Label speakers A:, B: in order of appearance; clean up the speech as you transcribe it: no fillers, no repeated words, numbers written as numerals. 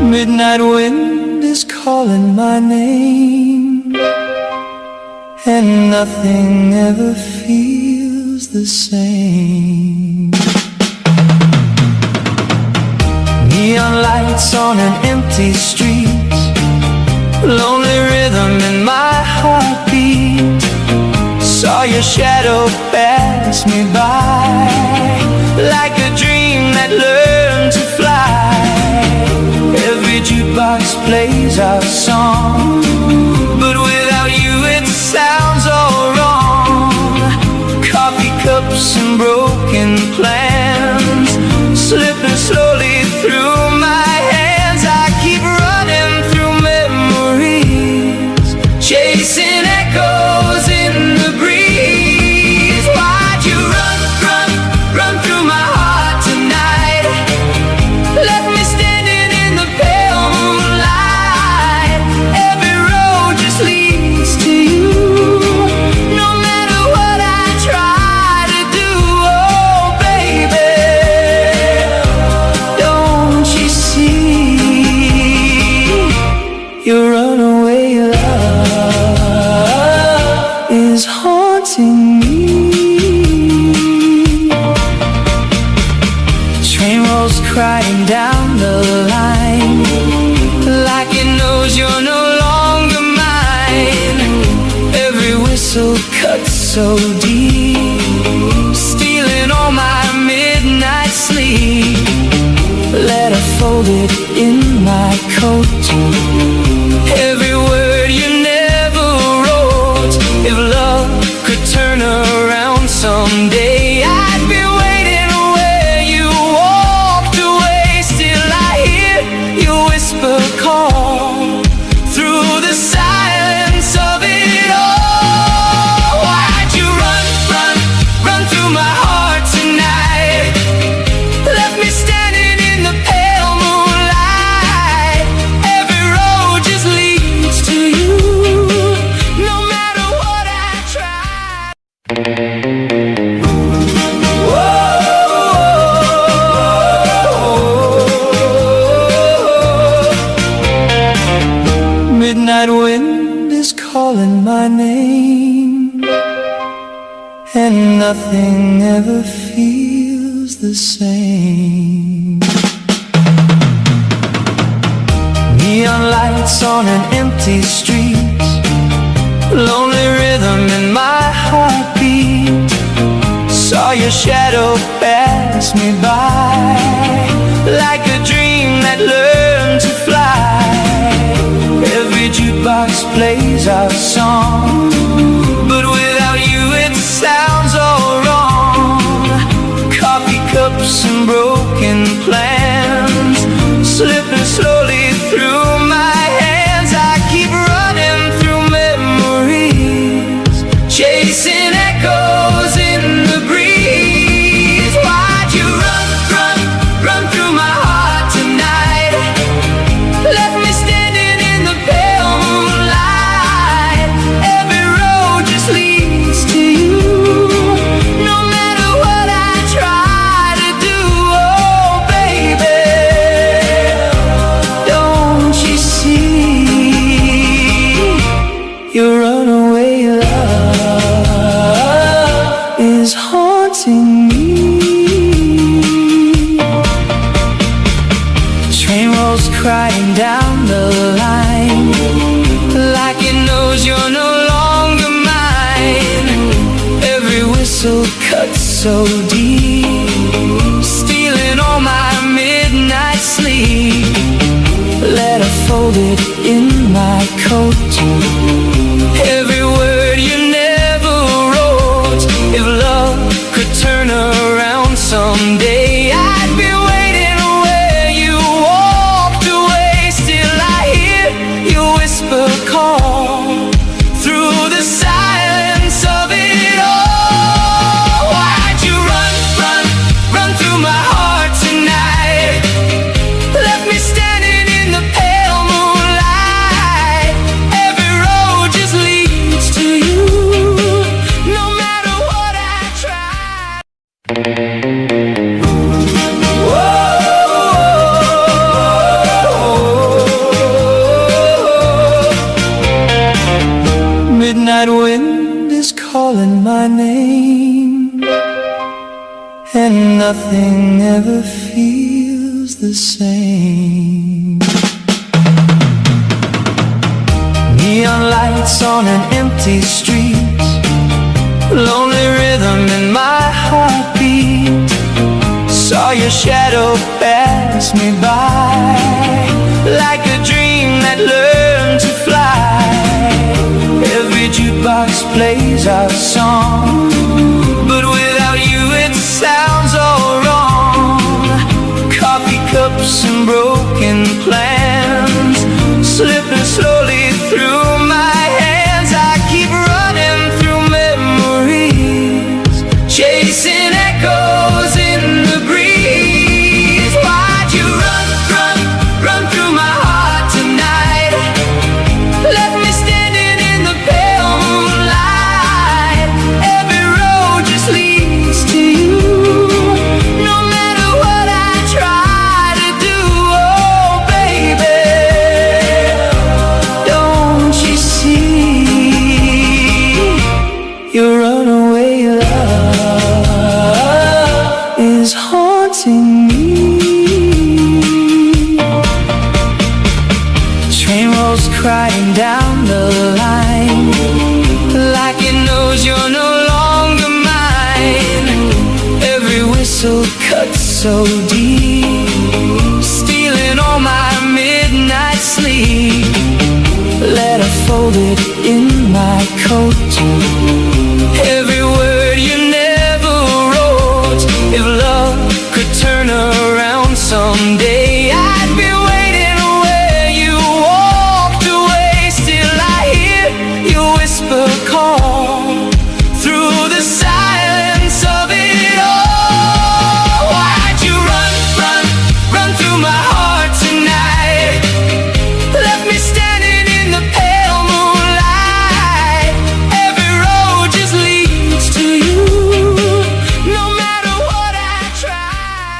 A: Midnight wind is calling my name, and nothing ever feels the same. Neon lights on an empty street, lonely rhythm in my heartbeat. Saw your shadow pass me by, like a dream that learned to fly. Every jukebox plays our song, but without you it sounds all wrong. Coffee cups and broken plans, slipping slowly through my hands. I keep running through memories, chasing echoes in the breeze. Why'd you run, run, run through my heart tonight? Left me standing in the pale moonlight. Every road just leads to you, no matter what I try to do. Oh baby, don't you see, your runaway love is haunting me. Train rolls crying down the line, like it knows you're no longer mine. Every whistle cuts so deep, stealing all my midnight sleep. Letter folded in my coat, every word you never wrote. If love could turn around someday, I'd be waiting where you walked away. Still I hear your whisper call through the silence of it all. Why'd you run, run, run through my heart tonight? Left me standing in the pale moonlight. Every road just leads to you, no matter what I try. Midnight wind is calling my name, and nothing ever feels the same. Neon lights on an empty street, lonely rhythm in my heartbeat. Saw your shadow pass me by, like a dream that learned to fly. Every jukebox plays our song, but without you it sounds all wrong. Coffee cups and broken plans, slipping slowly through my hands. I keep running through memories, chasing echoes in the breeze. Why'd you run, run, run through my heart tonight? Left me standing in the pale moonlight. Every road just leads to you, no matter what I try to do. Oh baby, don't you see, your runaway love is haunting me. Train rolls crying down the line, like it knows you're no longer mine. Every whistle cuts so deep, stealing all my midnight sleep. Letter folded in my coat, every word you never wrote. If love could turn around someday, I'd be waiting where you walked away. Still I hear your whisper call through the silence of it all. Why'd you run, run, run through my heart tonight? Left me standing in the pale moonlight. night wind is calling my name, and nothing ever feels the same. Neon lights on an empty street, lonely rhythm in my heartbeat. Saw your shadow pass me by, like a dream that learned to fly. Every jukebox plays our song, but without you it sounds all wrong. Coffee cups and broken plans, slipping slowly through my hands. I keep running through memories, chasing echoes in the breeze. Why'd you run, run, run through my heart tonight? Left me standing in the pale moonlight. Every road just leads to you, no matter what I try to do. Oh baby, don't you see, your runaway love is haunting me. Train rolls crying down the line, like it knows you're no longer mine. Every whistle cuts so deep, stealing all my midnight sleep. Letter folded in my